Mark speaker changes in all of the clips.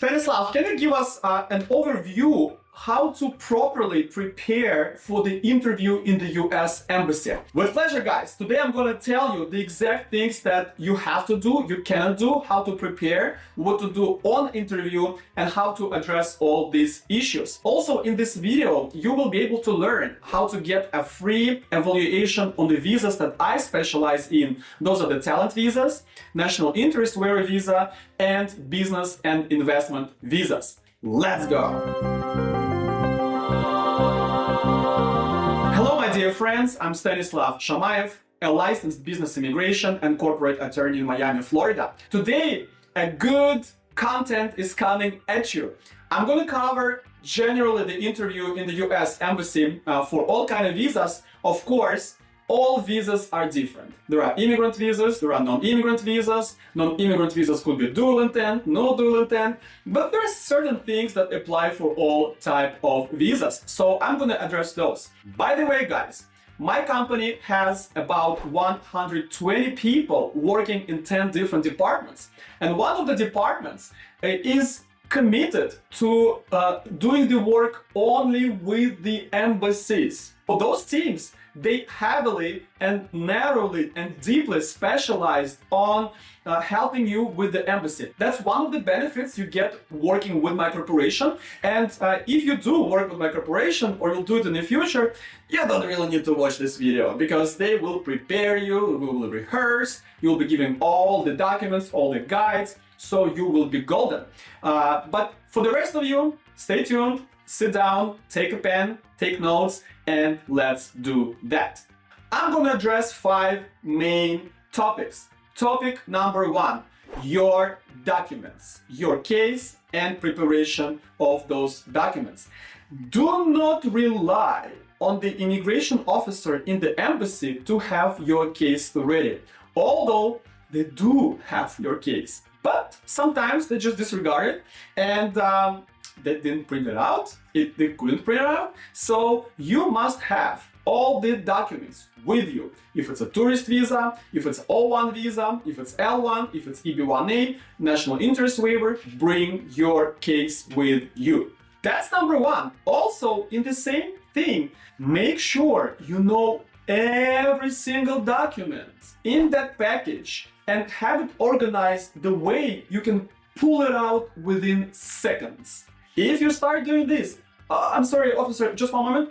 Speaker 1: Stanislav, can you give us an overview how to properly prepare for the interview in the US Embassy? With pleasure, guys. Today I'm going to tell you the exact things that you have to do, you can do, how to prepare, what to do on interview, and how to address all these issues. Also, in this video, you will be able to learn how to get a free evaluation on the visas that I specialize in. Those are the talent visas, national interest waiver visa, and business and investment visas. Let's go! Hello, my dear friends. I'm Stanislav Shamayev, a licensed business immigration and corporate attorney in Miami, Florida. Today, a good content is coming at you. I'm going to cover generally the interview in the US Embassy for all kinds of visas. Of course, all visas are different. There are immigrant visas, there are non-immigrant visas. Non-immigrant visas could be dual intent, no dual intent, but there are certain things that apply for all type of visas. So I'm going to address those. By the way, guys, my company has about 120 people working in 10 different departments. And one of the departments is committed to doing the work only with the embassies. For those teams, they heavily and narrowly and deeply specialized on helping you with the embassy. That's one of the benefits you get working with my corporation. And if you do work with my corporation or you'll do it in the future, you don't really need to watch this video because they will prepare you, we will rehearse, you'll be given all the documents, all the guides, so you will be golden. But for the rest of you, stay tuned, sit down, take a pen, take notes, and let's do that. I'm going to address 5 main topics. Topic number 1, your documents, your case and preparation of those documents. Do not rely on the immigration officer in the embassy to have your case ready, although they do have your case. But sometimes they just disregard it and they didn't print it out, they couldn't print it out, so you must have all the documents with you. If it's a tourist visa, if it's O1 visa, if it's L1, if it's EB1A, national interest waiver, bring your case with you. That's number 1. Also, in the same thing, make sure you know every single document in that package and have it organized the way you can pull it out within seconds. If you start doing this, I'm sorry, officer, just one moment.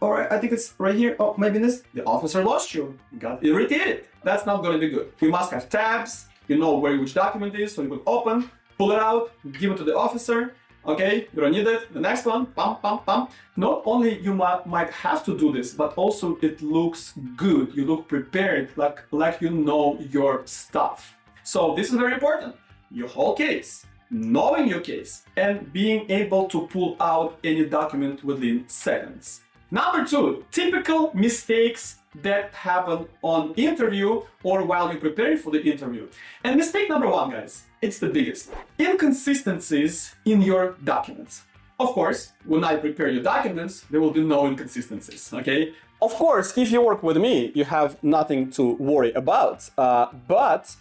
Speaker 1: Or I think it's right here. Oh, maybe this. The officer lost you, got irritated. That's not going to be good. You must have tabs. You know where which document is, so you will open, pull it out, give it to the officer. Okay, you don't need it. The next one, pam, pam, pam. Not only you might have to do this, but also it looks good. You look prepared, like you know your stuff. So this is very important. Your whole case, knowing your case, and being able to pull out any document within seconds. Number 2, typical mistakes that happen on interview or while you're preparing for the interview. And mistake number 1, guys, it's the biggest. Inconsistencies in your documents. Of course, when I prepare your documents, there will be no inconsistencies, okay? Of course, if you work with me, you have nothing to worry about, but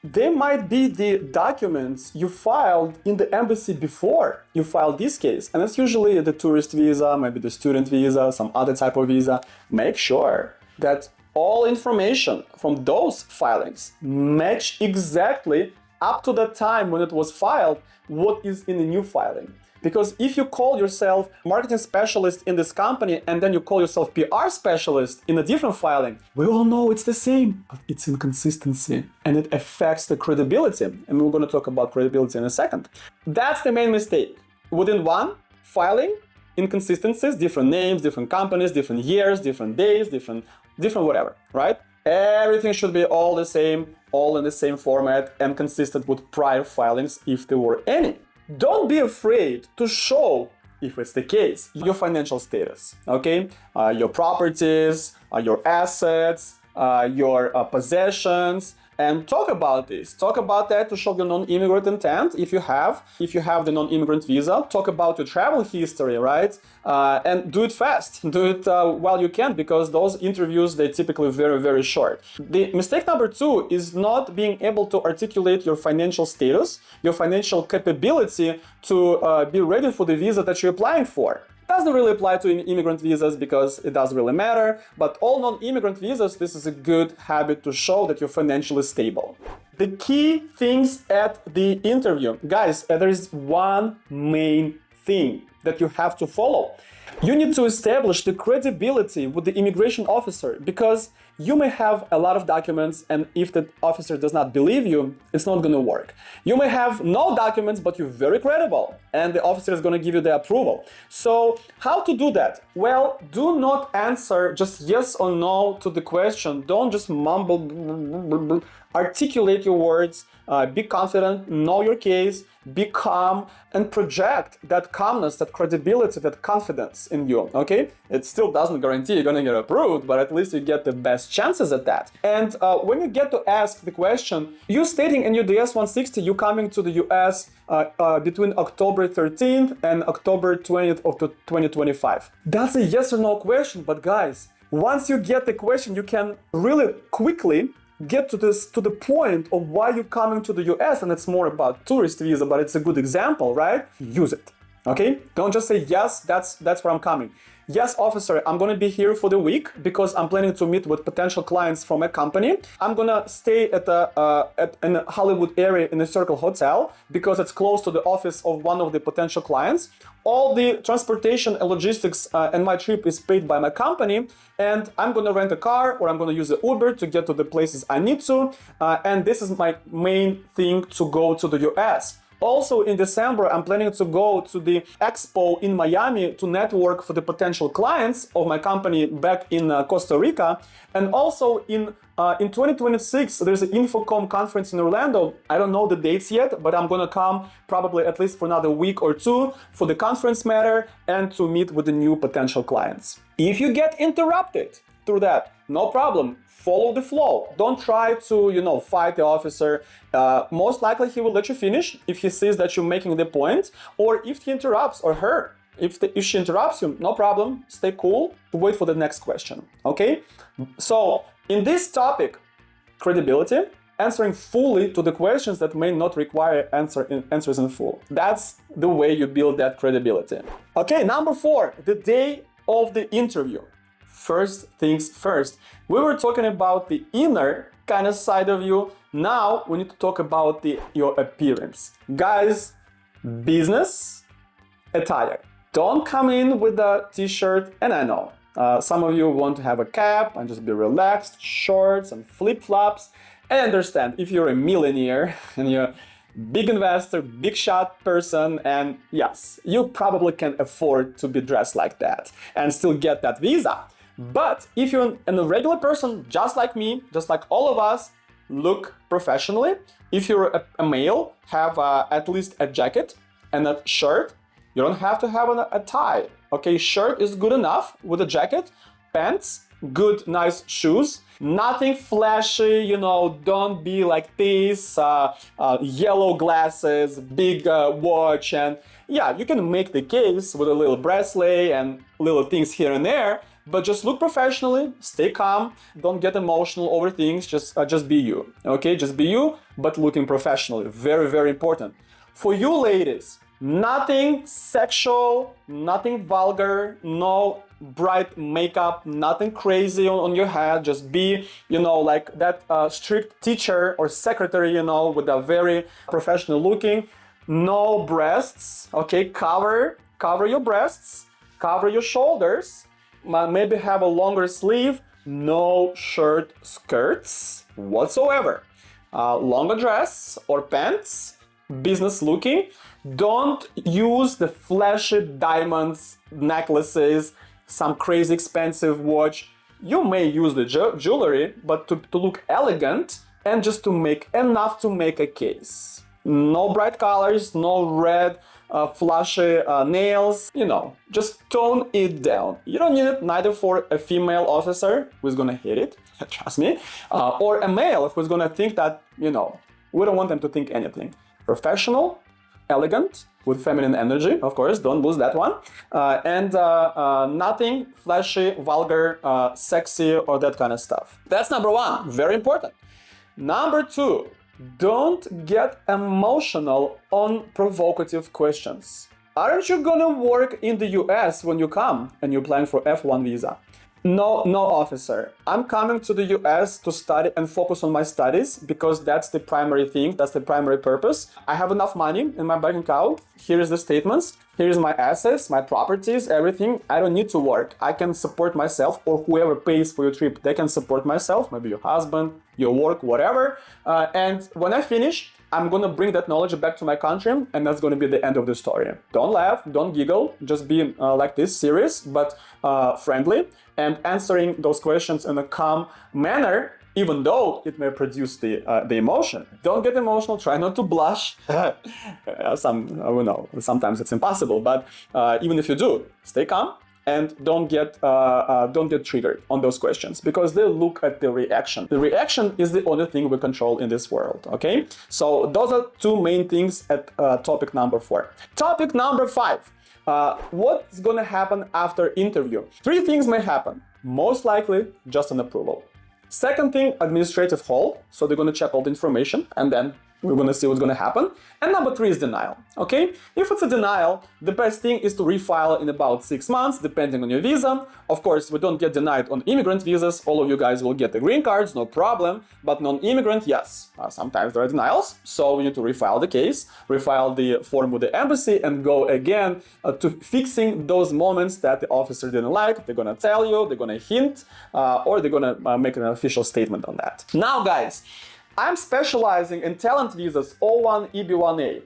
Speaker 1: there might be the documents you filed in the embassy before you filed this case. And that's usually the tourist visa, maybe the student visa, some other type of visa. Make sure that all information from those filings match exactly up to the time when it was filed what is in the new filing. Because if you call yourself marketing specialist in this company and then you call yourself PR specialist in a different filing, we all know it's the same, but it's inconsistency and it affects the credibility. And we're going to talk about credibility in a second. That's the main mistake. Within one filing, inconsistencies, different names, different companies, different years, different days, different whatever, right? Everything should be all the same, all in the same format and consistent with prior filings if there were any. Don't be afraid to show, if it's the case, your financial status, okay? Your properties, your assets, your possessions, and talk about this. Talk about that to show your non-immigrant intent if you have the non-immigrant visa. Talk about your travel history, right? And do it fast. Do it while you can, because those interviews, they're typically very, very short. The mistake number 2 is not being able to articulate your financial status, your financial capability to be ready for the visa that you're applying for. Doesn't really apply to immigrant visas because it doesn't really matter, but all non-immigrant visas, this is a good habit to show that you're financially stable. The key things at the interview. Guys, there is one main thing that you have to follow. You need to establish the credibility with the immigration officer, because you may have a lot of documents, and if the officer does not believe you, it's not going to work. You may have no documents, but you're very credible, and the officer is going to give you the approval. So how to do that? Well, do not answer just yes or no to the question. Don't just mumble. Articulate your words, be confident, know your case, be calm, and project that calmness, that credibility, that confidence in you, okay? It still doesn't guarantee you're gonna get approved, but at least you get the best chances at that. And when you get to ask the question, you stating in your DS-160 you're coming to the US between October 13th and October 20th of 2025. That's a yes or no question, but guys, once you get the question, you can really quickly get to the point of why you're coming to the US, and it's more about tourist visa, but it's a good example, right? Use it, okay? Don't just say, yes, that's where I'm coming. Yes, officer, I'm gonna be here for the week because I'm planning to meet with potential clients from a company. I'm gonna stay in a Hollywood area in a Circle Hotel because it's close to the office of one of the potential clients. All the transportation and logistics and my trip is paid by my company, and I'm gonna rent a car or I'm gonna use the Uber to get to the places I need to, and this is my main thing to go to the US. Also in December, I'm planning to go to the expo in Miami to network for the potential clients of my company back in Costa Rica. And also in 2026, there's an Infocom conference in Orlando. I don't know the dates yet, but I'm gonna come probably at least for another week or 2 for the conference matter and to meet with the new potential clients. If you get interrupted through that, no problem. Follow the flow. Don't try to, fight the officer. Most likely he will let you finish if he sees that you're making the point, or if he interrupts, or her. If she interrupts you, no problem. Stay cool. Wait for the next question. Okay? So in this topic, credibility, answering fully to the questions that may not require answers in full. That's the way you build that credibility. Okay, number 4, the day of the interview. First things first. We were talking about the inner kind of side of you. Now we need to talk about your appearance. Guys, business attire. Don't come in with a t-shirt, and I know some of you want to have a cap and just be relaxed, shorts and flip-flops. I understand if you're a millionaire and you're a big investor, big shot person, and yes, you probably can afford to be dressed like that and still get that visa. But if you're a regular person, just like me, just like all of us, look professionally. If you're a male, have at least a jacket and a shirt. You don't have to have a tie. Okay, shirt is good enough with a jacket, pants, good, nice shoes. Nothing flashy, don't be like this, yellow glasses, big watch, and yeah, you can make the case with a little bracelet and little things here and there, but just look professionally, stay calm, don't get emotional over things, just be you, okay? Just be you, but looking professionally. Very, very important. For you ladies, nothing sexual, nothing vulgar, no bright makeup, nothing crazy on your head. Just be, like that strict teacher or secretary, with a very professional looking. No breasts, okay? Cover your breasts, cover your shoulders. Maybe have a longer sleeve. No shirt skirts whatsoever. Longer dress or pants, business looking. Don't use the flashy diamonds, necklaces, some crazy expensive watch. You may use the jewelry, but to look elegant and just to make enough to make a case. No bright colors, no red, flashy nails, just tone it down. You don't need it neither for a female officer who's gonna hate it, trust me, or a male who's gonna think that, we don't want them to think anything. Professional, elegant, with feminine energy, of course, don't lose that one, and nothing flashy, vulgar, sexy, or that kind of stuff. That's number one, very important. Number two, don't get emotional on provocative questions. Aren't you gonna work in the US when you come and you're applying for F1 visa? No, officer. I'm coming to the US to study and focus on my studies because that's the primary thing, that's the primary purpose. I have enough money in my bank account. Here is the statements. Here is my assets, my properties, everything. I don't need to work. I can support myself, or whoever pays for your trip, they can support myself, maybe your husband, your work, whatever. And when I finish, I'm gonna bring that knowledge back to my country, and that's gonna be the end of the story. Don't laugh, don't giggle, just be like this, serious, but friendly, and answering those questions in a calm manner, even though it may produce the emotion. Don't get emotional, try not to blush. Sometimes it's impossible, but even if you do, stay calm. And don't get triggered on those questions, because they look at the reaction. The reaction is the only thing we control in this world, okay? So those are two main things at topic number 4. Topic number 5. What's gonna happen after interview? 3 things may happen. Most likely, just an approval. Second thing, administrative hold. So they're gonna check all the information, and then we're gonna see what's gonna happen. And number 3 is denial, okay? If it's a denial, the best thing is to refile in about 6 months, depending on your visa. Of course, we don't get denied on immigrant visas. All of you guys will get the green cards, no problem. But non-immigrant, yes, sometimes there are denials. So we need to refile the case, refile the form with the embassy, and go again to fixing those moments that the officer didn't like. They're gonna tell you, they're gonna hint, or they're gonna make an official statement on that. Now, guys, I'm specializing in talent visas O1, EB1A,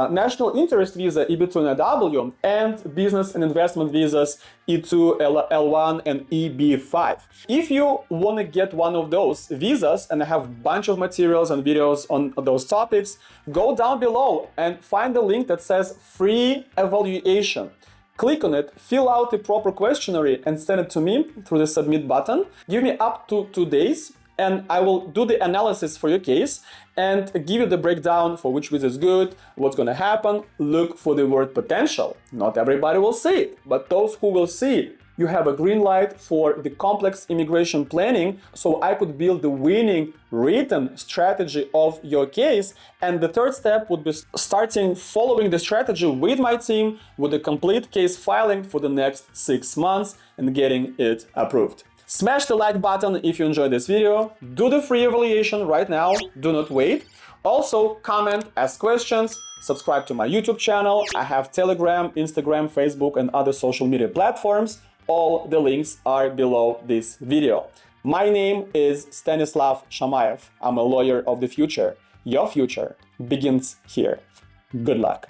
Speaker 1: national interest visa EB2NW, and business and investment visas E2, L1, and EB5. If you want to get one of those visas, and I have a bunch of materials and videos on those topics, go down below and find the link that says free evaluation. Click on it, fill out the proper questionnaire, and send it to me through the submit button. Give me up to 2 days. And I will do the analysis for your case and give you the breakdown for which visa is good, what's going to happen. Look for the word potential. Not everybody will see it, but those who will see, you have a green light for the complex immigration planning, so I could build the winning written strategy of your case. And the third step would be starting following the strategy with my team with a complete case filing for the next 6 months and getting it approved. Smash the like button if you enjoyed this video. Do the free evaluation right now. Do not wait. Also, comment, ask questions, subscribe to my YouTube channel. I have Telegram, Instagram, Facebook, and other social media platforms. All the links are below this video. My name is Stanislav Shamayev. I'm a lawyer of the future. Your future begins here. Good luck.